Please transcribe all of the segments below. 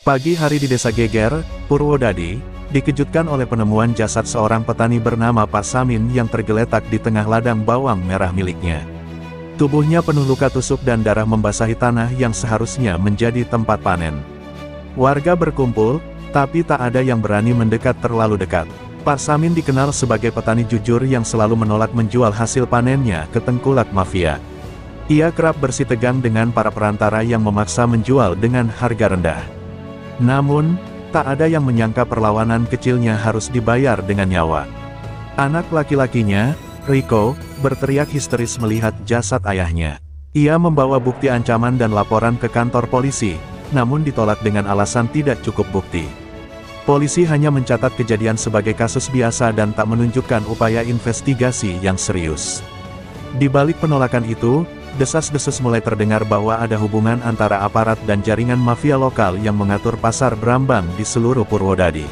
Pagi hari di Desa Geger, Purwodadi, dikejutkan oleh penemuan jasad seorang petani bernama Pak Samin yang tergeletak di tengah ladang bawang merah miliknya. Tubuhnya penuh luka tusuk dan darah membasahi tanah yang seharusnya menjadi tempat panen. Warga berkumpul, tapi tak ada yang berani mendekat terlalu dekat. Pak Samin dikenal sebagai petani jujur yang selalu menolak menjual hasil panennya ke tengkulak mafia. Ia kerap bersitegang dengan para perantara yang memaksa menjual dengan harga rendah. Namun, tak ada yang menyangka perlawanan kecilnya harus dibayar dengan nyawa. Anak laki-lakinya, Riko, berteriak histeris melihat jasad ayahnya. Ia membawa bukti ancaman dan laporan ke kantor polisi, namun ditolak dengan alasan tidak cukup bukti. Polisi hanya mencatat kejadian sebagai kasus biasa dan tak menunjukkan upaya investigasi yang serius. Di balik penolakan itu, desas-desus mulai terdengar bahwa ada hubungan antara aparat dan jaringan mafia lokal yang mengatur pasar Brambang di seluruh Purwodadi.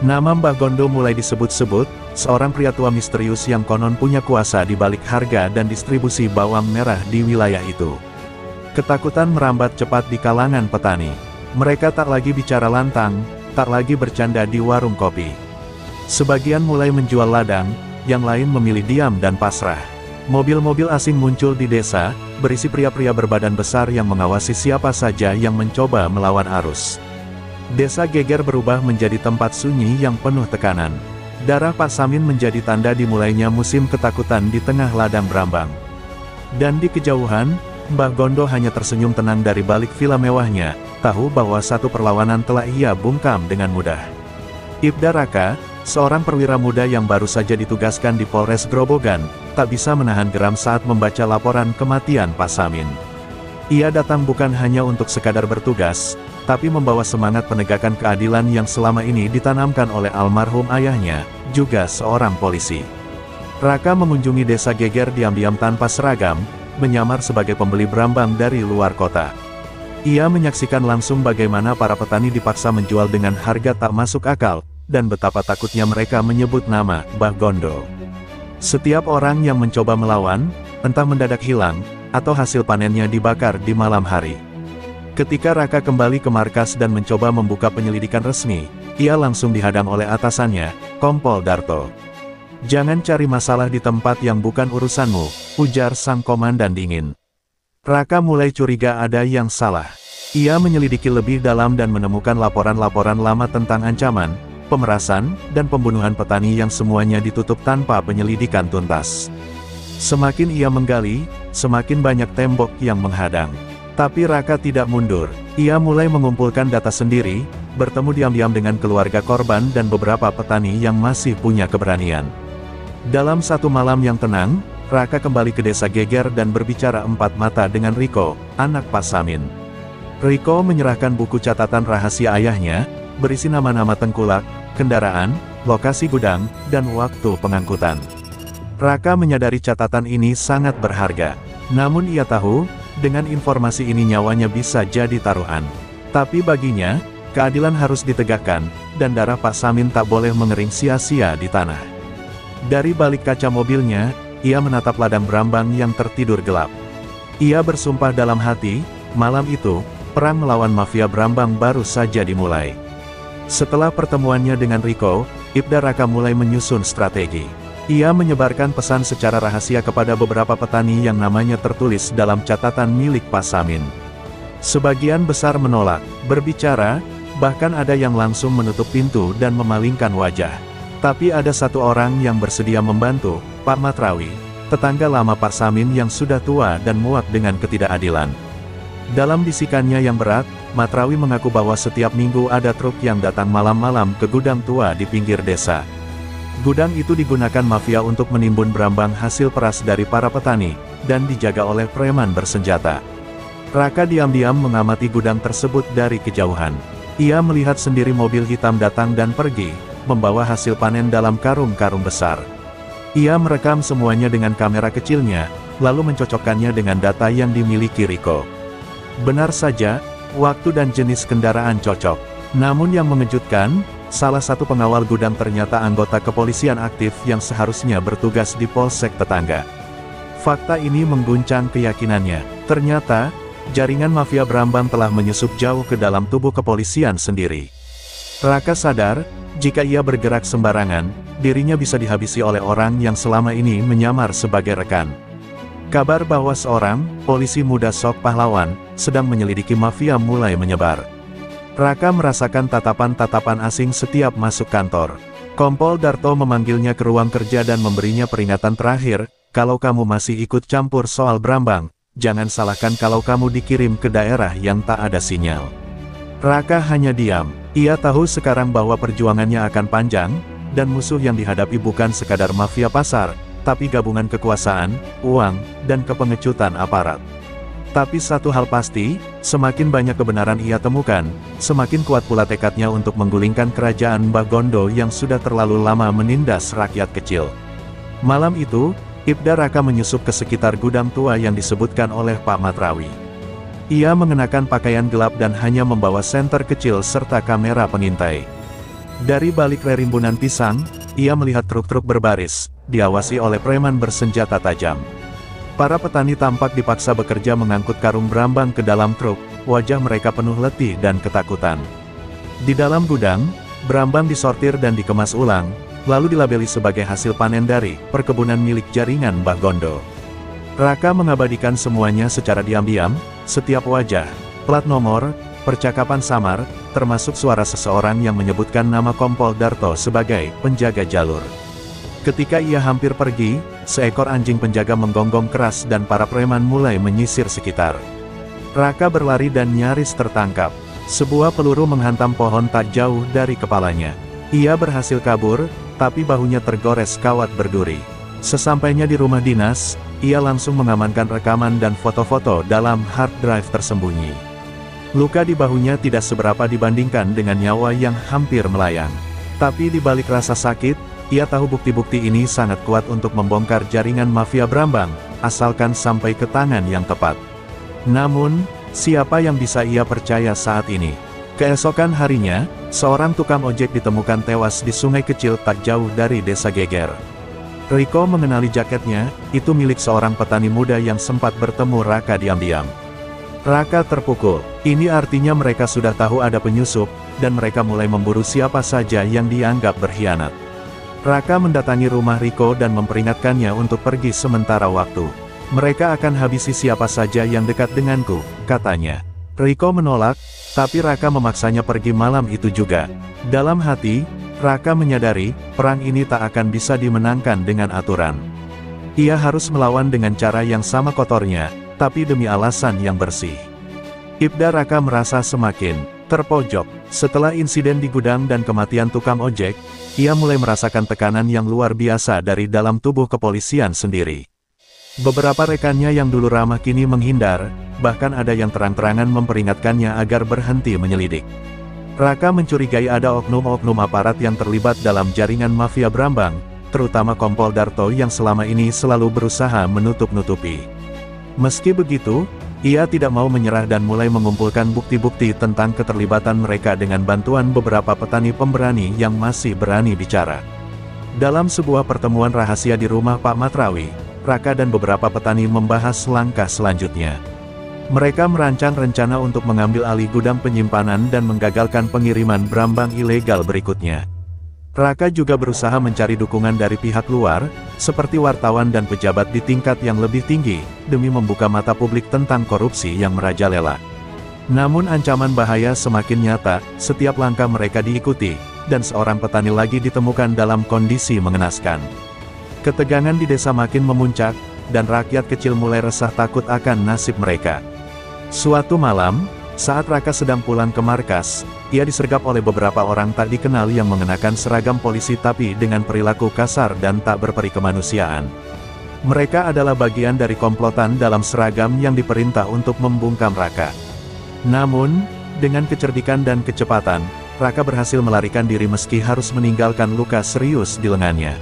Nama Mbah Gondo mulai disebut-sebut, seorang pria tua misterius yang konon punya kuasa di balik harga dan distribusi bawang merah di wilayah itu. Ketakutan merambat cepat di kalangan petani. Mereka tak lagi bicara lantang, tak lagi bercanda di warung kopi. Sebagian mulai menjual ladang, yang lain memilih diam dan pasrah. Mobil-mobil asing muncul di desa, berisi pria-pria berbadan besar yang mengawasi siapa saja yang mencoba melawan arus. Desa Geger berubah menjadi tempat sunyi yang penuh tekanan. Darah Pak Samin menjadi tanda dimulainya musim ketakutan di tengah ladang Brambang. Dan di kejauhan, Mbah Gondo hanya tersenyum tenang dari balik vila mewahnya, tahu bahwa satu perlawanan telah ia bungkam dengan mudah. Ibda Raka, seorang perwira muda yang baru saja ditugaskan di Polres Grobogan, tak bisa menahan geram saat membaca laporan kematian Pak Samin. Ia datang bukan hanya untuk sekadar bertugas, tapi membawa semangat penegakan keadilan yang selama ini ditanamkan oleh almarhum ayahnya, juga seorang polisi. Raka mengunjungi desa Geger diam-diam tanpa seragam, menyamar sebagai pembeli Brambang dari luar kota. Ia menyaksikan langsung bagaimana para petani dipaksa menjual dengan harga tak masuk akal, dan betapa takutnya mereka menyebut nama Mbah Gondo. Setiap orang yang mencoba melawan, entah mendadak hilang, atau hasil panennya dibakar di malam hari. Ketika Raka kembali ke markas dan mencoba membuka penyelidikan resmi, ia langsung dihadang oleh atasannya, Kompol Darto. "Jangan cari masalah di tempat yang bukan urusanmu," ujar sang komandan dingin. Raka mulai curiga ada yang salah. Ia menyelidiki lebih dalam dan menemukan laporan-laporan lama tentang ancaman, pemerasan, dan pembunuhan petani yang semuanya ditutup tanpa penyelidikan tuntas. Semakin ia menggali, semakin banyak tembok yang menghadang. Tapi Raka tidak mundur. Ia mulai mengumpulkan data sendiri, bertemu diam-diam dengan keluarga korban dan beberapa petani yang masih punya keberanian. Dalam satu malam yang tenang, Raka kembali ke desa Geger dan berbicara empat mata dengan Riko, anak Pak Samin. Riko menyerahkan buku catatan rahasia ayahnya, berisi nama-nama tengkulak, kendaraan, lokasi gudang, dan waktu pengangkutan. Raka menyadari catatan ini sangat berharga. Namun ia tahu, dengan informasi ini nyawanya bisa jadi taruhan. Tapi baginya, keadilan harus ditegakkan, dan darah Pak Samin tak boleh mengering sia-sia di tanah. Dari balik kaca mobilnya, ia menatap ladang Brambang yang tertidur gelap. Ia bersumpah dalam hati, malam itu, perang melawan mafia Brambang baru saja dimulai. Setelah pertemuannya dengan Riko, Ibda Raka mulai menyusun strategi. Ia menyebarkan pesan secara rahasia kepada beberapa petani yang namanya tertulis dalam catatan milik Pak Samin. Sebagian besar menolak berbicara, bahkan ada yang langsung menutup pintu dan memalingkan wajah. Tapi ada satu orang yang bersedia membantu, Pak Matrawi, tetangga lama Pak Samin yang sudah tua dan muak dengan ketidakadilan. Dalam bisikannya yang berat, Matrawi mengaku bahwa setiap minggu ada truk yang datang malam-malam ke gudang tua di pinggir desa. Gudang itu digunakan mafia untuk menimbun Brambang hasil peras dari para petani, dan dijaga oleh preman bersenjata. Raka diam-diam mengamati gudang tersebut dari kejauhan. Ia melihat sendiri mobil hitam datang dan pergi, membawa hasil panen dalam karung-karung besar. Ia merekam semuanya dengan kamera kecilnya, lalu mencocokkannya dengan data yang dimiliki Riko. Benar saja, waktu dan jenis kendaraan cocok. Namun yang mengejutkan, salah satu pengawal gudang ternyata anggota kepolisian aktif yang seharusnya bertugas di polsek tetangga. Fakta ini mengguncang keyakinannya. Ternyata, jaringan mafia Brambang telah menyusup jauh ke dalam tubuh kepolisian sendiri. Raka sadar, jika ia bergerak sembarangan, dirinya bisa dihabisi oleh orang yang selama ini menyamar sebagai rekan. Kabar bahwa seorang polisi muda sok pahlawan sedang menyelidiki mafia mulai menyebar. Raka merasakan tatapan-tatapan asing setiap masuk kantor. Kompol Darto memanggilnya ke ruang kerja dan memberinya peringatan terakhir, kalau kamu masih ikut campur soal Brambang, jangan salahkan kalau kamu dikirim ke daerah yang tak ada sinyal. Raka hanya diam. Ia tahu sekarang bahwa perjuangannya akan panjang, dan musuh yang dihadapi bukan sekadar mafia pasar, tapi gabungan kekuasaan, uang, dan kepengecutan aparat. Tapi satu hal pasti, semakin banyak kebenaran ia temukan, semakin kuat pula tekadnya untuk menggulingkan kerajaan Mbah Gondo yang sudah terlalu lama menindas rakyat kecil. Malam itu, Ibda Raka menyusup ke sekitar gudang tua yang disebutkan oleh Pak Matrawi. Ia mengenakan pakaian gelap dan hanya membawa senter kecil serta kamera pengintai. Dari balik rerimbunan pisang, ia melihat truk-truk berbaris, diawasi oleh preman bersenjata tajam. Para petani tampak dipaksa bekerja mengangkut karung Brambang ke dalam truk, wajah mereka penuh letih dan ketakutan. Di dalam gudang, Brambang disortir dan dikemas ulang, lalu dilabeli sebagai hasil panen dari perkebunan milik jaringan Mbah Gondo. Raka mengabadikan semuanya secara diam-diam, setiap wajah, plat nomor, percakapan samar, termasuk suara seseorang yang menyebutkan nama Kompol Darto sebagai penjaga jalur. Ketika ia hampir pergi, seekor anjing penjaga menggonggong keras dan para preman mulai menyisir sekitar. Raka berlari dan nyaris tertangkap. Sebuah peluru menghantam pohon tak jauh dari kepalanya. Ia berhasil kabur, tapi bahunya tergores kawat berduri. Sesampainya di rumah dinas, ia langsung mengamankan rekaman dan foto-foto dalam hard drive tersembunyi. Luka di bahunya tidak seberapa dibandingkan dengan nyawa yang hampir melayang. Tapi di balik rasa sakit, ia tahu bukti-bukti ini sangat kuat untuk membongkar jaringan mafia Brambang, asalkan sampai ke tangan yang tepat. Namun, siapa yang bisa ia percaya saat ini? Keesokan harinya, seorang tukang ojek ditemukan tewas di sungai kecil tak jauh dari desa Geger. Riko mengenali jaketnya, itu milik seorang petani muda yang sempat bertemu Raka diam-diam. Raka terpukul, ini artinya mereka sudah tahu ada penyusup, dan mereka mulai memburu siapa saja yang dianggap berkhianat. Raka mendatangi rumah Riko dan memperingatkannya untuk pergi sementara waktu. Mereka akan habisi siapa saja yang dekat denganku, katanya. Riko menolak, tapi Raka memaksanya pergi malam itu juga. Dalam hati, Raka menyadari, perang ini tak akan bisa dimenangkan dengan aturan. Ia harus melawan dengan cara yang sama kotornya, tapi demi alasan yang bersih. Ibda Raka merasa semakin terpojok. Setelah insiden di gudang dan kematian tukang ojek, ia mulai merasakan tekanan yang luar biasa dari dalam tubuh kepolisian sendiri. Beberapa rekannya yang dulu ramah kini menghindar, bahkan ada yang terang-terangan memperingatkannya agar berhenti menyelidik. Raka mencurigai ada oknum-oknum aparat yang terlibat dalam jaringan mafia Brambang, terutama Kompol Darto yang selama ini selalu berusaha menutup-nutupi. Meski begitu, ia tidak mau menyerah dan mulai mengumpulkan bukti-bukti tentang keterlibatan mereka dengan bantuan beberapa petani pemberani yang masih berani bicara. Dalam sebuah pertemuan rahasia di rumah Pak Matrawi, Raka dan beberapa petani membahas langkah selanjutnya. Mereka merancang rencana untuk mengambil alih gudang penyimpanan dan menggagalkan pengiriman Brambang ilegal berikutnya. Raka juga berusaha mencari dukungan dari pihak luar, seperti wartawan dan pejabat di tingkat yang lebih tinggi, demi membuka mata publik tentang korupsi yang merajalela. Namun ancaman bahaya semakin nyata, setiap langkah mereka diikuti, dan seorang petani lagi ditemukan dalam kondisi mengenaskan. Ketegangan di desa makin memuncak, dan rakyat kecil mulai resah takut akan nasib mereka. Suatu malam, saat Raka sedang pulang ke markas, ia disergap oleh beberapa orang tak dikenal yang mengenakan seragam polisi tapi dengan perilaku kasar dan tak berperi kemanusiaan. Mereka adalah bagian dari komplotan dalam seragam yang diperintah untuk membungkam Raka. Namun, dengan kecerdikan dan kecepatan, Raka berhasil melarikan diri meski harus meninggalkan luka serius di lengannya.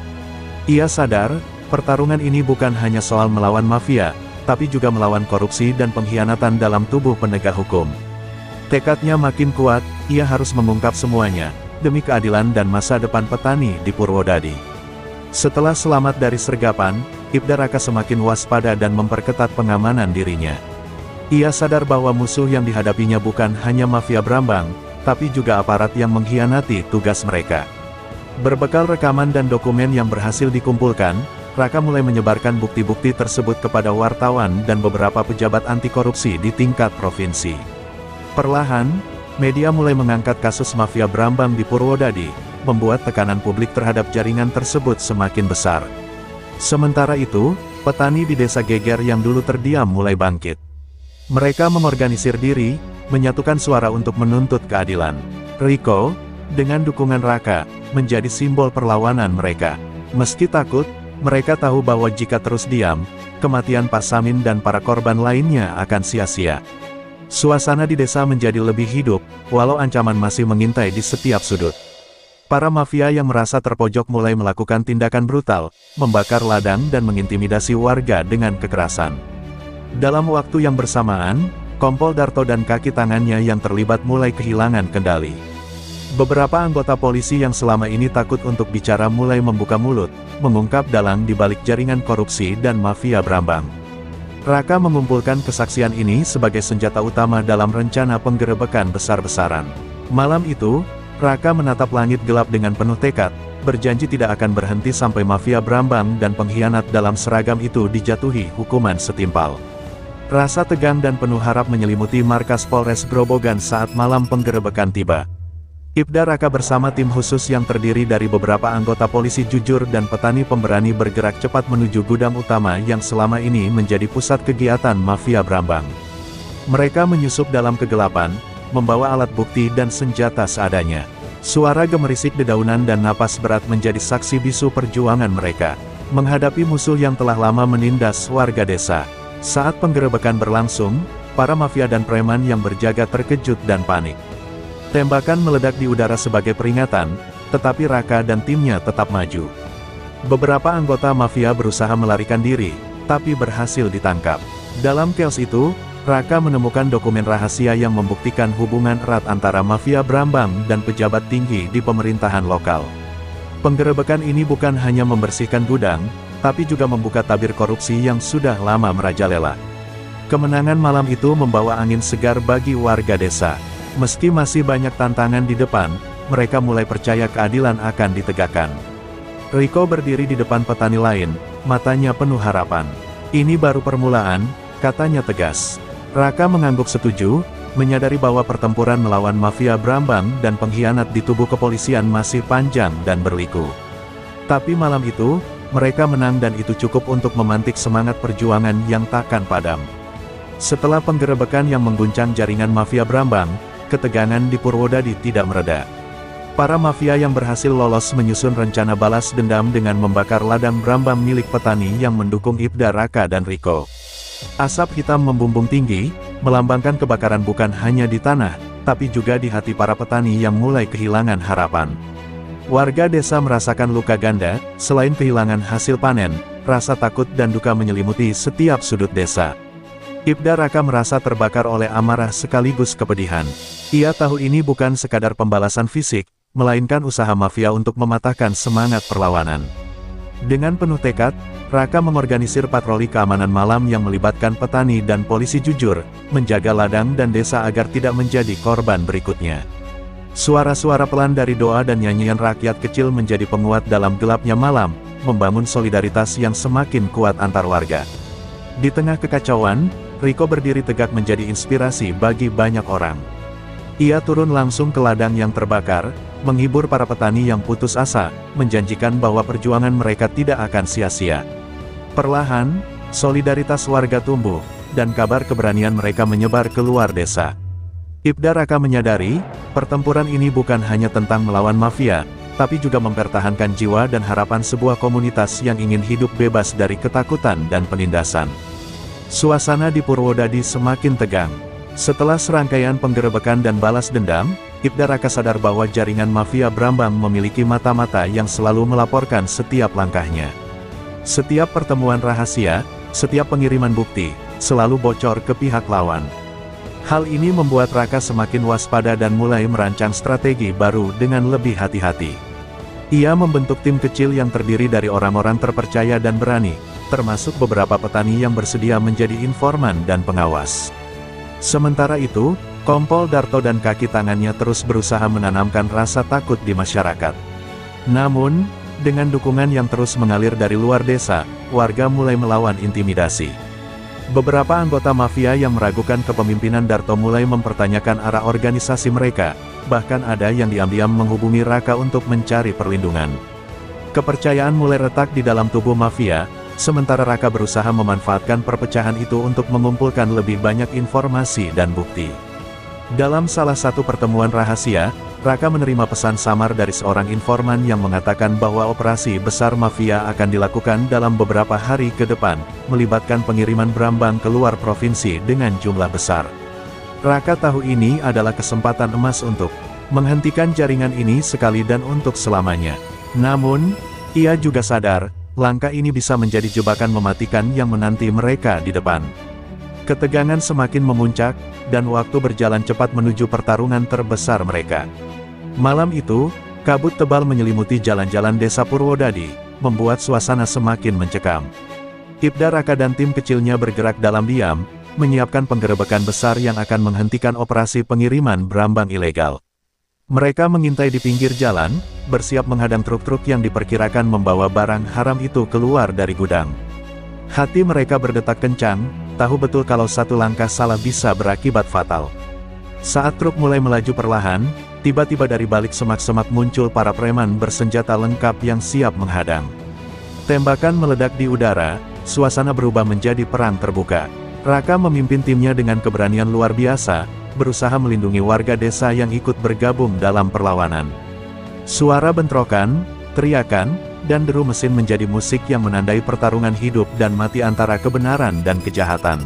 Ia sadar, pertarungan ini bukan hanya soal melawan mafia, tapi juga melawan korupsi dan pengkhianatan dalam tubuh penegak hukum. Tekadnya makin kuat, ia harus mengungkap semuanya, demi keadilan dan masa depan petani di Purwodadi. Setelah selamat dari sergapan, Ibda Raka semakin waspada dan memperketat pengamanan dirinya. Ia sadar bahwa musuh yang dihadapinya bukan hanya mafia Brambang, tapi juga aparat yang mengkhianati tugas mereka. Berbekal rekaman dan dokumen yang berhasil dikumpulkan, Raka mulai menyebarkan bukti-bukti tersebut kepada wartawan dan beberapa pejabat anti korupsi di tingkat provinsi. Perlahan, media mulai mengangkat kasus mafia Brambang di Purwodadi, membuat tekanan publik terhadap jaringan tersebut semakin besar. Sementara itu, petani di desa Geger yang dulu terdiam mulai bangkit. Mereka mengorganisir diri, menyatukan suara untuk menuntut keadilan. Riko, dengan dukungan Raka, menjadi simbol perlawanan mereka. Meski takut, mereka tahu bahwa jika terus diam, kematian Pak Samin dan para korban lainnya akan sia-sia. Suasana di desa menjadi lebih hidup, walau ancaman masih mengintai di setiap sudut. Para mafia yang merasa terpojok mulai melakukan tindakan brutal, membakar ladang dan mengintimidasi warga dengan kekerasan. Dalam waktu yang bersamaan, Kompol Darto dan kaki tangannya yang terlibat mulai kehilangan kendali. Beberapa anggota polisi yang selama ini takut untuk bicara mulai membuka mulut, mengungkap dalang di balik jaringan korupsi dan mafia Brambang. Raka mengumpulkan kesaksian ini sebagai senjata utama dalam rencana penggerebekan besar-besaran. Malam itu, Raka menatap langit gelap dengan penuh tekad, berjanji tidak akan berhenti sampai mafia Brambang dan pengkhianat dalam seragam itu dijatuhi hukuman setimpal. Rasa tegang dan penuh harap menyelimuti markas Polres Grobogan saat malam penggerebekan tiba. Ibda Raka bersama tim khusus yang terdiri dari beberapa anggota polisi jujur dan petani pemberani bergerak cepat menuju gudang utama yang selama ini menjadi pusat kegiatan mafia Brambang. Mereka menyusup dalam kegelapan, membawa alat bukti dan senjata seadanya. Suara gemerisik dedaunan dan napas berat menjadi saksi bisu perjuangan mereka, menghadapi musuh yang telah lama menindas warga desa. Saat penggerebekan berlangsung, para mafia dan preman yang berjaga terkejut dan panik. Tembakan meledak di udara sebagai peringatan, tetapi Raka dan timnya tetap maju. Beberapa anggota mafia berusaha melarikan diri, tapi berhasil ditangkap. Dalam chaos itu, Raka menemukan dokumen rahasia yang membuktikan hubungan erat antara mafia Brambang dan pejabat tinggi di pemerintahan lokal. Penggerebekan ini bukan hanya membersihkan gudang, tapi juga membuka tabir korupsi yang sudah lama merajalela. Kemenangan malam itu membawa angin segar bagi warga desa. Meski masih banyak tantangan di depan, mereka mulai percaya keadilan akan ditegakkan. Riko berdiri di depan petani lain, matanya penuh harapan. Ini baru permulaan, katanya tegas. Raka mengangguk setuju, menyadari bahwa pertempuran melawan mafia Brambang dan pengkhianat di tubuh kepolisian masih panjang dan berliku. Tapi malam itu, mereka menang dan itu cukup untuk memantik semangat perjuangan yang takkan padam. Setelah penggerebekan yang mengguncang jaringan mafia Brambang, ketegangan di Purwodadi tidak mereda. Para mafia yang berhasil lolos menyusun rencana balas dendam dengan membakar ladang Brambang milik petani yang mendukung Ibda Raka dan Riko. Asap hitam membumbung tinggi, melambangkan kebakaran bukan hanya di tanah, tapi juga di hati para petani yang mulai kehilangan harapan. Warga desa merasakan luka ganda, selain kehilangan hasil panen, rasa takut dan duka menyelimuti setiap sudut desa. Ibda Raka merasa terbakar oleh amarah sekaligus kepedihan. Ia tahu ini bukan sekadar pembalasan fisik, melainkan usaha mafia untuk mematahkan semangat perlawanan. Dengan penuh tekad, Raka mengorganisir patroli keamanan malam yang melibatkan petani dan polisi jujur, menjaga ladang dan desa agar tidak menjadi korban berikutnya. Suara-suara pelan dari doa dan nyanyian rakyat kecil menjadi penguat dalam gelapnya malam, membangun solidaritas yang semakin kuat antar warga. Di tengah kekacauan, Riko berdiri tegak menjadi inspirasi bagi banyak orang. Ia turun langsung ke ladang yang terbakar, menghibur para petani yang putus asa, menjanjikan bahwa perjuangan mereka tidak akan sia-sia. Perlahan, solidaritas warga tumbuh, dan kabar keberanian mereka menyebar keluar desa. Ibda Raka menyadari, pertempuran ini bukan hanya tentang melawan mafia, tapi juga mempertahankan jiwa dan harapan sebuah komunitas yang ingin hidup bebas dari ketakutan dan penindasan. Suasana di Purwodadi semakin tegang. Setelah serangkaian penggerebekan dan balas dendam, Ibda Raka sadar bahwa jaringan mafia Brambang memiliki mata-mata yang selalu melaporkan setiap langkahnya. Setiap pertemuan rahasia, setiap pengiriman bukti, selalu bocor ke pihak lawan. Hal ini membuat Raka semakin waspada dan mulai merancang strategi baru dengan lebih hati-hati. Ia membentuk tim kecil yang terdiri dari orang-orang terpercaya dan berani, termasuk beberapa petani yang bersedia menjadi informan dan pengawas. Sementara itu, Kompol Darto dan kaki tangannya terus berusaha menanamkan rasa takut di masyarakat. Namun, dengan dukungan yang terus mengalir dari luar desa, warga mulai melawan intimidasi. Beberapa anggota mafia yang meragukan kepemimpinan Darto mulai mempertanyakan arah organisasi mereka, bahkan ada yang diam-diam menghubungi Raka untuk mencari perlindungan. Kepercayaan mulai retak di dalam tubuh mafia, sementara Raka berusaha memanfaatkan perpecahan itu untuk mengumpulkan lebih banyak informasi dan bukti. Dalam salah satu pertemuan rahasia, Raka menerima pesan samar dari seorang informan yang mengatakan bahwa operasi besar mafia akan dilakukan dalam beberapa hari ke depan, melibatkan pengiriman Brambang ke luar provinsi dengan jumlah besar. Raka tahu ini adalah kesempatan emas untuk menghentikan jaringan ini sekali dan untuk selamanya. Namun, ia juga sadar, langkah ini bisa menjadi jebakan mematikan yang menanti mereka di depan. Ketegangan semakin memuncak, dan waktu berjalan cepat menuju pertarungan terbesar mereka. Malam itu, kabut tebal menyelimuti jalan-jalan desa Purwodadi, membuat suasana semakin mencekam. Ibda Raka dan tim kecilnya bergerak dalam diam, menyiapkan penggerebekan besar yang akan menghentikan operasi pengiriman Brambang ilegal. Mereka mengintai di pinggir jalan, bersiap menghadang truk-truk yang diperkirakan membawa barang haram itu keluar dari gudang. Hati mereka berdetak kencang, tahu betul kalau satu langkah salah bisa berakibat fatal. Saat truk mulai melaju perlahan, tiba-tiba dari balik semak-semak muncul para preman bersenjata lengkap yang siap menghadang. Tembakan meledak di udara, suasana berubah menjadi perang terbuka. Raka memimpin timnya dengan keberanian luar biasa, berusaha melindungi warga desa yang ikut bergabung dalam perlawanan. Suara bentrokan, teriakan, dan deru mesin menjadi musik yang menandai pertarungan hidup dan mati antara kebenaran dan kejahatan.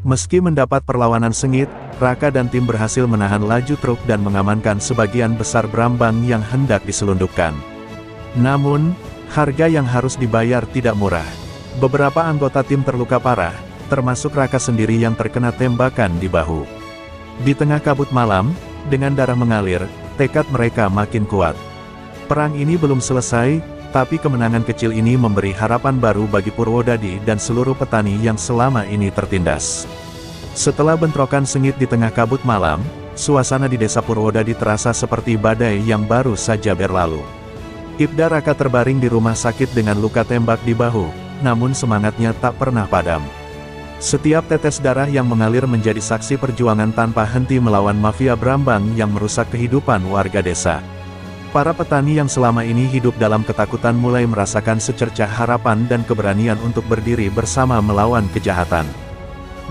Meski mendapat perlawanan sengit, Raka dan tim berhasil menahan laju truk dan mengamankan sebagian besar Brambang yang hendak diselundupkan. Namun, harga yang harus dibayar tidak murah. Beberapa anggota tim terluka parah, termasuk Raka sendiri yang terkena tembakan di bahu. Di tengah kabut malam, dengan darah mengalir, tekad mereka makin kuat. Perang ini belum selesai, tapi kemenangan kecil ini memberi harapan baru bagi Purwodadi dan seluruh petani yang selama ini tertindas. Setelah bentrokan sengit di tengah kabut malam, suasana di desa Purwodadi terasa seperti badai yang baru saja berlalu. Ibda Raka terbaring di rumah sakit dengan luka tembak di bahu, namun semangatnya tak pernah padam. Setiap tetes darah yang mengalir menjadi saksi perjuangan tanpa henti melawan mafia Brambang yang merusak kehidupan warga desa. Para petani yang selama ini hidup dalam ketakutan mulai merasakan secercah harapan dan keberanian untuk berdiri bersama melawan kejahatan.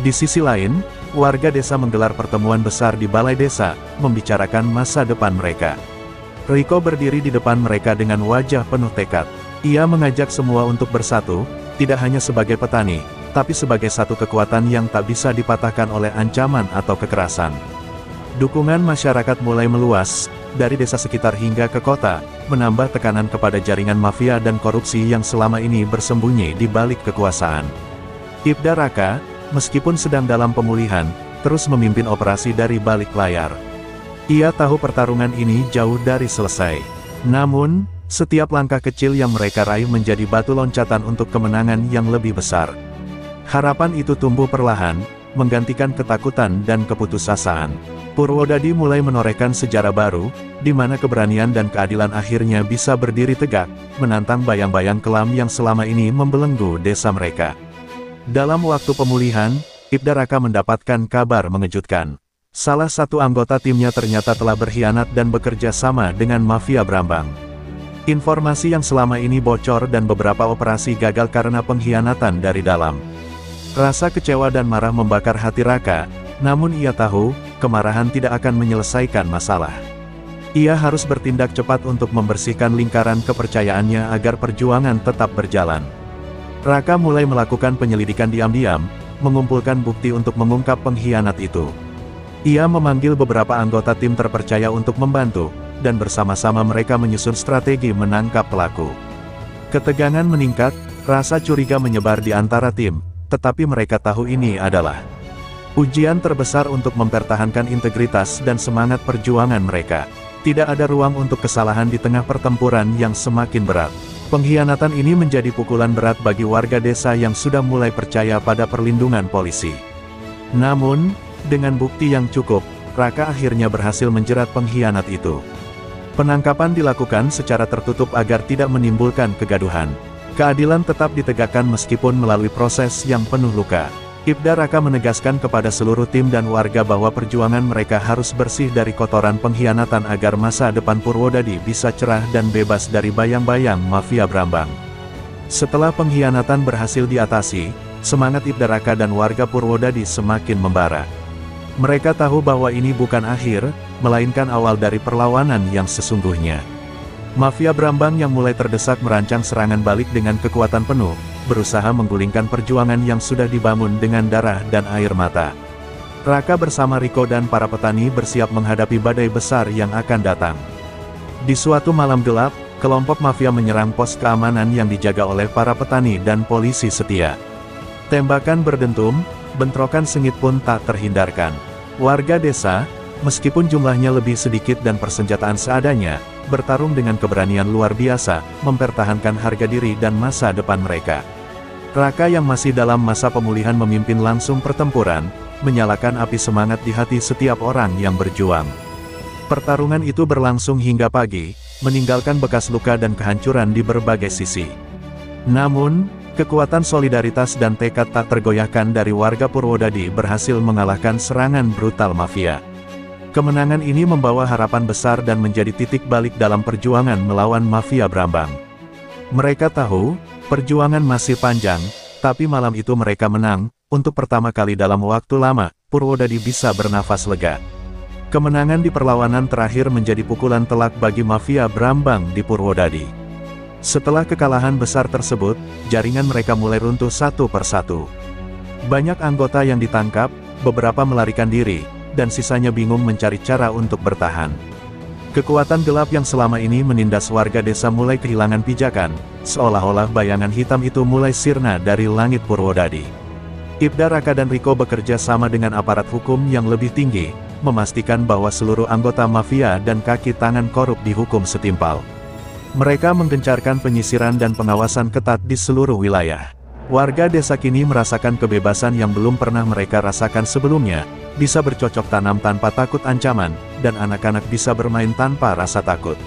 Di sisi lain, warga desa menggelar pertemuan besar di balai desa, membicarakan masa depan mereka. Riko berdiri di depan mereka dengan wajah penuh tekad. Ia mengajak semua untuk bersatu, tidak hanya sebagai petani, tapi sebagai satu kekuatan yang tak bisa dipatahkan oleh ancaman atau kekerasan. Dukungan masyarakat mulai meluas, dari desa sekitar hingga ke kota, menambah tekanan kepada jaringan mafia dan korupsi yang selama ini bersembunyi di balik kekuasaan. Ibda Raka, meskipun sedang dalam pemulihan, terus memimpin operasi dari balik layar. Ia tahu pertarungan ini jauh dari selesai. Namun, setiap langkah kecil yang mereka raih menjadi batu loncatan untuk kemenangan yang lebih besar. Harapan itu tumbuh perlahan, menggantikan ketakutan dan keputusasaan. Purwodadi mulai menorehkan sejarah baru, di mana keberanian dan keadilan akhirnya bisa berdiri tegak, menantang bayang-bayang kelam yang selama ini membelenggu desa mereka. Dalam waktu pemulihan, Ibda Raka mendapatkan kabar mengejutkan. Salah satu anggota timnya ternyata telah berkhianat dan bekerja sama dengan mafia Brambang. Informasi yang selama ini bocor dan beberapa operasi gagal karena pengkhianatan dari dalam. Rasa kecewa dan marah membakar hati Raka, namun ia tahu, kemarahan tidak akan menyelesaikan masalah. Ia harus bertindak cepat untuk membersihkan lingkaran kepercayaannya agar perjuangan tetap berjalan. Raka mulai melakukan penyelidikan diam-diam, mengumpulkan bukti untuk mengungkap pengkhianat itu. Ia memanggil beberapa anggota tim terpercaya untuk membantu, dan bersama-sama mereka menyusun strategi menangkap pelaku. Ketegangan meningkat, rasa curiga menyebar di antara tim. Tetapi mereka tahu ini adalah ujian terbesar untuk mempertahankan integritas dan semangat perjuangan mereka. Tidak ada ruang untuk kesalahan di tengah pertempuran yang semakin berat. Pengkhianatan ini menjadi pukulan berat bagi warga desa yang sudah mulai percaya pada perlindungan polisi. Namun, Dengan bukti yang cukup, Raka akhirnya berhasil menjerat pengkhianat itu. Penangkapan dilakukan secara tertutup agar tidak menimbulkan kegaduhan. Keadilan tetap ditegakkan meskipun melalui proses yang penuh luka. Ibda Raka menegaskan kepada seluruh tim dan warga bahwa perjuangan mereka harus bersih dari kotoran pengkhianatan agar masa depan Purwodadi bisa cerah dan bebas dari bayang-bayang mafia Brambang. Setelah pengkhianatan berhasil diatasi, semangat Ibda Raka dan warga Purwodadi semakin membara. Mereka tahu bahwa ini bukan akhir, melainkan awal dari perlawanan yang sesungguhnya. Mafia Brambang yang mulai terdesak merancang serangan balik dengan kekuatan penuh, berusaha menggulingkan perjuangan yang sudah dibangun dengan darah dan air mata. Raka bersama Riko dan para petani bersiap menghadapi badai besar yang akan datang. Di suatu malam gelap, kelompok mafia menyerang pos keamanan yang dijaga oleh para petani dan polisi setia. Tembakan berdentum, bentrokan sengit pun tak terhindarkan. Warga desa, meskipun jumlahnya lebih sedikit dan persenjataan seadanya, bertarung dengan keberanian luar biasa, mempertahankan harga diri dan masa depan mereka. Raka yang masih dalam masa pemulihan memimpin langsung pertempuran, menyalakan api semangat di hati setiap orang yang berjuang. Pertarungan itu berlangsung hingga pagi, meninggalkan bekas luka dan kehancuran di berbagai sisi. Namun, kekuatan solidaritas dan tekad tak tergoyahkan dari warga Purwodadi berhasil mengalahkan serangan brutal mafia. Kemenangan ini membawa harapan besar dan menjadi titik balik dalam perjuangan melawan mafia Brambang. Mereka tahu, perjuangan masih panjang, tapi malam itu mereka menang. Untuk pertama kali dalam waktu lama, Purwodadi bisa bernafas lega. Kemenangan di perlawanan terakhir menjadi pukulan telak bagi mafia Brambang di Purwodadi. Setelah kekalahan besar tersebut, jaringan mereka mulai runtuh satu persatu. Banyak anggota yang ditangkap, beberapa melarikan diri, dan sisanya bingung mencari cara untuk bertahan. Kekuatan gelap yang selama ini menindas warga desa mulai kehilangan pijakan, seolah-olah bayangan hitam itu mulai sirna dari langit Purwodadi. Ibda Raka dan Riko bekerja sama dengan aparat hukum yang lebih tinggi, memastikan bahwa seluruh anggota mafia dan kaki tangan korup dihukum setimpal. Mereka menggencarkan penyisiran dan pengawasan ketat di seluruh wilayah. Warga desa kini merasakan kebebasan yang belum pernah mereka rasakan sebelumnya, bisa bercocok tanam tanpa takut ancaman, dan anak-anak bisa bermain tanpa rasa takut.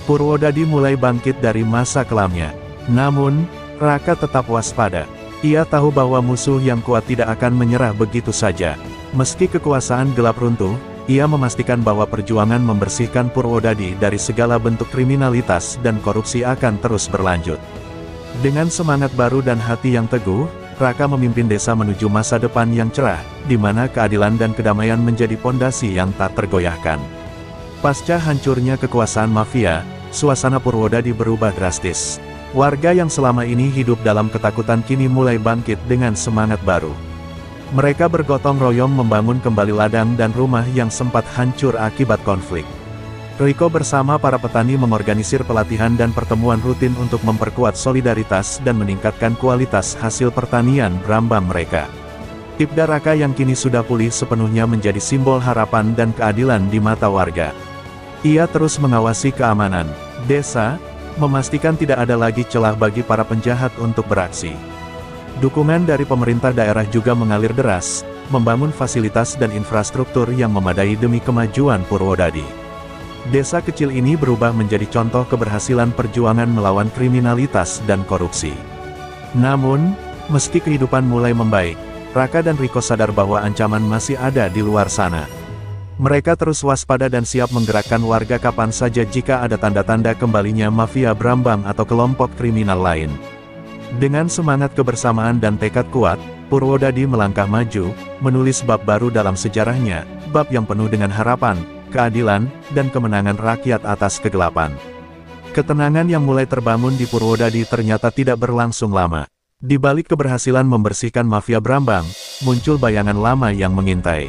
Purwodadi mulai bangkit dari masa kelamnya. Namun, Raka tetap waspada. Ia tahu bahwa musuh yang kuat tidak akan menyerah begitu saja. Meski kekuasaan gelap runtuh, ia memastikan bahwa perjuangan membersihkan Purwodadi dari segala bentuk kriminalitas dan korupsi akan terus berlanjut. Dengan semangat baru dan hati yang teguh, Raka memimpin desa menuju masa depan yang cerah, di mana keadilan dan kedamaian menjadi pondasi yang tak tergoyahkan. Pasca hancurnya kekuasaan mafia, suasana Purwodadi berubah drastis. Warga yang selama ini hidup dalam ketakutan kini mulai bangkit dengan semangat baru. Mereka bergotong royong membangun kembali ladang dan rumah yang sempat hancur akibat konflik. Riko bersama para petani mengorganisir pelatihan dan pertemuan rutin untuk memperkuat solidaritas dan meningkatkan kualitas hasil pertanian Brambang mereka. Ibda Raka yang kini sudah pulih sepenuhnya menjadi simbol harapan dan keadilan di mata warga. Ia terus mengawasi keamanan desa, memastikan tidak ada lagi celah bagi para penjahat untuk beraksi. Dukungan dari pemerintah daerah juga mengalir deras, membangun fasilitas dan infrastruktur yang memadai demi kemajuan Purwodadi. Desa kecil ini berubah menjadi contoh keberhasilan perjuangan melawan kriminalitas dan korupsi. Namun, meski kehidupan mulai membaik, Raka dan Riko sadar bahwa ancaman masih ada di luar sana. Mereka terus waspada dan siap menggerakkan warga kapan saja jika ada tanda-tanda kembalinya mafia Brambang atau kelompok kriminal lain. Dengan semangat kebersamaan dan tekad kuat, Purwodadi melangkah maju, menulis bab baru dalam sejarahnya, bab yang penuh dengan harapan, keadilan, dan kemenangan rakyat atas kegelapan. Ketenangan yang mulai terbangun di Purwodadi ternyata tidak berlangsung lama. Di balik keberhasilan membersihkan mafia Brambang, muncul bayangan lama yang mengintai.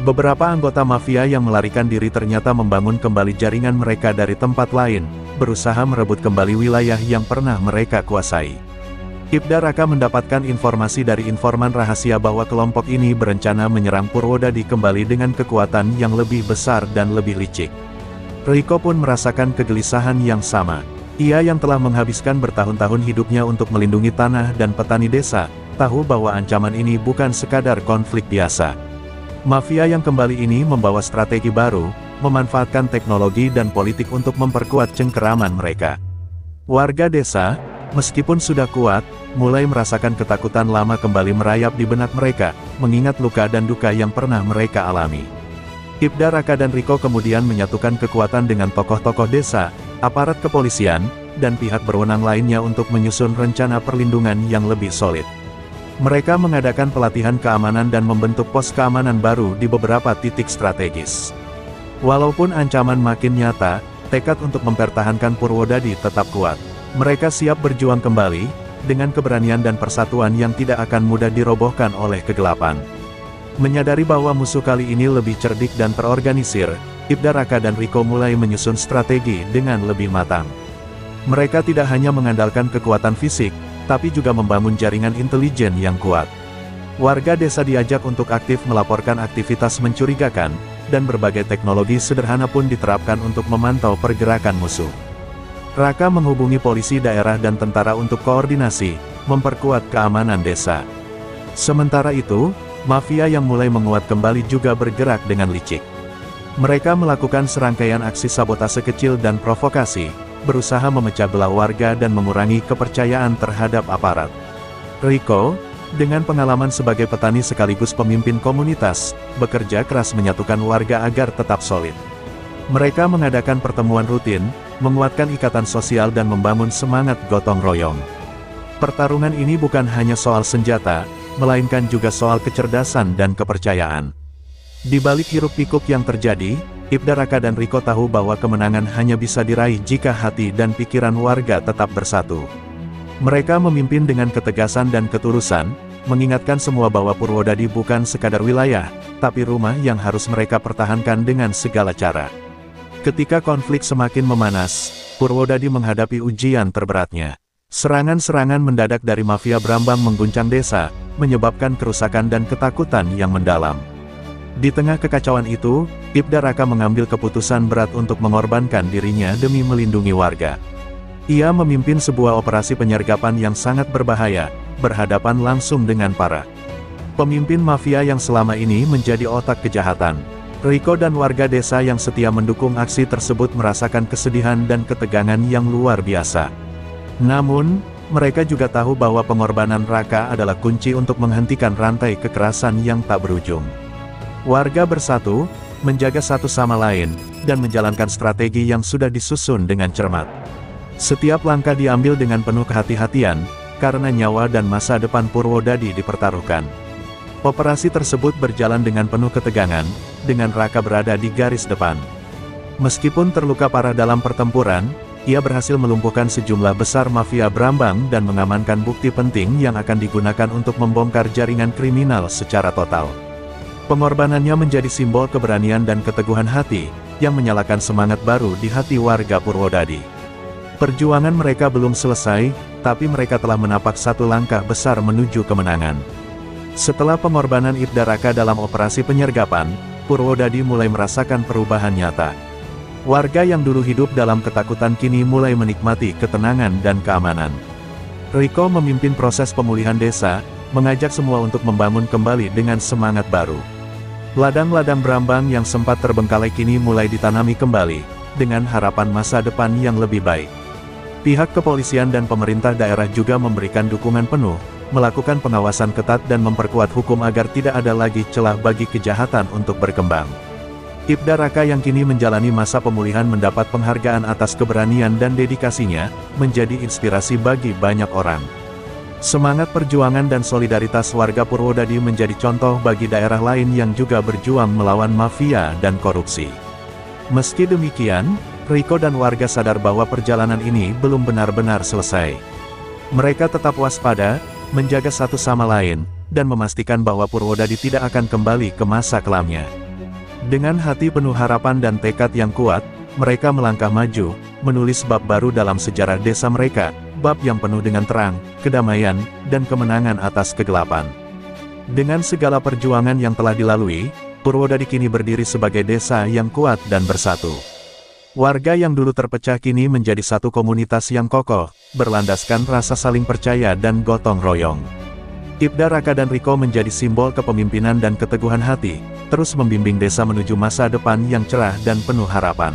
Beberapa anggota mafia yang melarikan diri ternyata membangun kembali jaringan mereka dari tempat lain, berusaha merebut kembali wilayah yang pernah mereka kuasai. Ibda Raka mendapatkan informasi dari informan rahasia bahwa kelompok ini berencana menyerang Purwodadi kembali dengan kekuatan yang lebih besar dan lebih licik. Riko pun merasakan kegelisahan yang sama. Ia yang telah menghabiskan bertahun-tahun hidupnya untuk melindungi tanah dan petani desa, tahu bahwa ancaman ini bukan sekadar konflik biasa. Mafia yang kembali ini membawa strategi baru, memanfaatkan teknologi dan politik untuk memperkuat cengkeraman mereka. Warga desa, meskipun sudah kuat, mulai merasakan ketakutan lama kembali merayap di benak mereka, mengingat luka dan duka yang pernah mereka alami. Ibda Raka dan Riko kemudian menyatukan kekuatan dengan tokoh-tokoh desa, aparat kepolisian, dan pihak berwenang lainnya untuk menyusun rencana perlindungan yang lebih solid. Mereka mengadakan pelatihan keamanan dan membentuk pos keamanan baru di beberapa titik strategis. Walaupun ancaman makin nyata, tekad untuk mempertahankan Purwodadi tetap kuat. Mereka siap berjuang kembali, dengan keberanian dan persatuan yang tidak akan mudah dirobohkan oleh kegelapan. Menyadari bahwa musuh kali ini lebih cerdik dan terorganisir, Ibda Raka dan Riko mulai menyusun strategi dengan lebih matang. Mereka tidak hanya mengandalkan kekuatan fisik, tapi juga membangun jaringan intelijen yang kuat. Warga desa diajak untuk aktif melaporkan aktivitas mencurigakan, dan berbagai teknologi sederhana pun diterapkan untuk memantau pergerakan musuh. Raka menghubungi polisi daerah dan tentara untuk koordinasi, memperkuat keamanan desa. Sementara itu, mafia yang mulai menguat kembali juga bergerak dengan licik. Mereka melakukan serangkaian aksi sabotase kecil dan provokasi, berusaha memecah belah warga dan mengurangi kepercayaan terhadap aparat. Riko, dengan pengalaman sebagai petani sekaligus pemimpin komunitas, bekerja keras menyatukan warga agar tetap solid. Mereka mengadakan pertemuan rutin, menguatkan ikatan sosial dan membangun semangat gotong royong. Pertarungan ini bukan hanya soal senjata, melainkan juga soal kecerdasan dan kepercayaan. Di balik hiruk-pikuk yang terjadi, Ibda Raka dan Riko tahu bahwa kemenangan hanya bisa diraih jika hati dan pikiran warga tetap bersatu. Mereka memimpin dengan ketegasan dan ketulusan, mengingatkan semua bahwa Purwodadi bukan sekadar wilayah, tapi rumah yang harus mereka pertahankan dengan segala cara. Ketika konflik semakin memanas, Purwodadi menghadapi ujian terberatnya. Serangan-serangan mendadak dari mafia Brambang mengguncang desa, menyebabkan kerusakan dan ketakutan yang mendalam. Di tengah kekacauan itu, Ibda Raka mengambil keputusan berat untuk mengorbankan dirinya demi melindungi warga. Ia memimpin sebuah operasi penyergapan yang sangat berbahaya, berhadapan langsung dengan para pemimpin mafia yang selama ini menjadi otak kejahatan. Riko dan warga desa yang setia mendukung aksi tersebut merasakan kesedihan dan ketegangan yang luar biasa. Namun, mereka juga tahu bahwa pengorbanan Raka adalah kunci untuk menghentikan rantai kekerasan yang tak berujung. Warga bersatu, menjaga satu sama lain, dan menjalankan strategi yang sudah disusun dengan cermat. Setiap langkah diambil dengan penuh kehati-hatian, karena nyawa dan masa depan Purwodadi dipertaruhkan. Operasi tersebut berjalan dengan penuh ketegangan, dengan Raka berada di garis depan. Meskipun terluka parah dalam pertempuran, ia berhasil melumpuhkan sejumlah besar mafia Brambang dan mengamankan bukti penting yang akan digunakan untuk membongkar jaringan kriminal secara total. Pengorbanannya menjadi simbol keberanian dan keteguhan hati, yang menyalakan semangat baru di hati warga Purwodadi. Perjuangan mereka belum selesai, tapi mereka telah menapak satu langkah besar menuju kemenangan. Setelah pengorbanan Ibda Raka dalam operasi penyergapan, Purwodadi mulai merasakan perubahan nyata. Warga yang dulu hidup dalam ketakutan kini mulai menikmati ketenangan dan keamanan. Riko memimpin proses pemulihan desa, mengajak semua untuk membangun kembali dengan semangat baru. Ladang-ladang Brambang yang sempat terbengkalai kini mulai ditanami kembali, dengan harapan masa depan yang lebih baik. Pihak kepolisian dan pemerintah daerah juga memberikan dukungan penuh, melakukan pengawasan ketat dan memperkuat hukum agar tidak ada lagi celah bagi kejahatan untuk berkembang. Ibda Raka yang kini menjalani masa pemulihan mendapat penghargaan atas keberanian dan dedikasinya, menjadi inspirasi bagi banyak orang. Semangat perjuangan dan solidaritas warga Purwodadi menjadi contoh bagi daerah lain yang juga berjuang melawan mafia dan korupsi. Meski demikian, Riko dan warga sadar bahwa perjalanan ini belum benar-benar selesai. Mereka tetap waspada, menjaga satu sama lain, dan memastikan bahwa Purwodadi tidak akan kembali ke masa kelamnya. Dengan hati penuh harapan dan tekad yang kuat, mereka melangkah maju, menulis bab baru dalam sejarah desa mereka, bab yang penuh dengan terang, kedamaian, dan kemenangan atas kegelapan. Dengan segala perjuangan yang telah dilalui, Purwodadi kini berdiri sebagai desa yang kuat dan bersatu. Warga yang dulu terpecah kini menjadi satu komunitas yang kokoh, berlandaskan rasa saling percaya dan gotong royong. Ibda Raka dan Riko menjadi simbol kepemimpinan dan keteguhan hati, terus membimbing desa menuju masa depan yang cerah dan penuh harapan.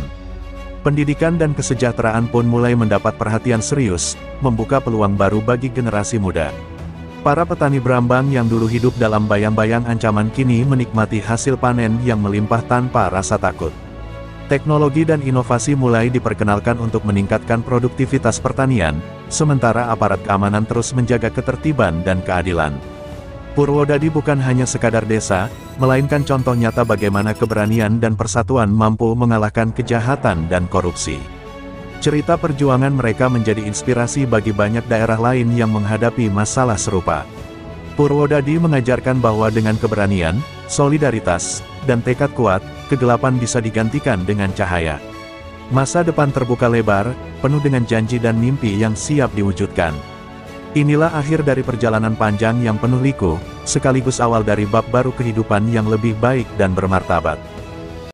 Pendidikan dan kesejahteraan pun mulai mendapat perhatian serius, membuka peluang baru bagi generasi muda. Para petani Brambang yang dulu hidup dalam bayang-bayang ancaman kini menikmati hasil panen yang melimpah tanpa rasa takut. Teknologi dan inovasi mulai diperkenalkan untuk meningkatkan produktivitas pertanian, sementara aparat keamanan terus menjaga ketertiban dan keadilan. Purwodadi bukan hanya sekadar desa, melainkan contoh nyata bagaimana keberanian dan persatuan mampu mengalahkan kejahatan dan korupsi. Cerita perjuangan mereka menjadi inspirasi bagi banyak daerah lain yang menghadapi masalah serupa. Purwodadi mengajarkan bahwa dengan keberanian, solidaritas, dan tekad kuat, kegelapan bisa digantikan dengan cahaya. Masa depan terbuka lebar, penuh dengan janji dan mimpi yang siap diwujudkan. Inilah akhir dari perjalanan panjang yang penuh liku, sekaligus awal dari bab baru kehidupan yang lebih baik dan bermartabat.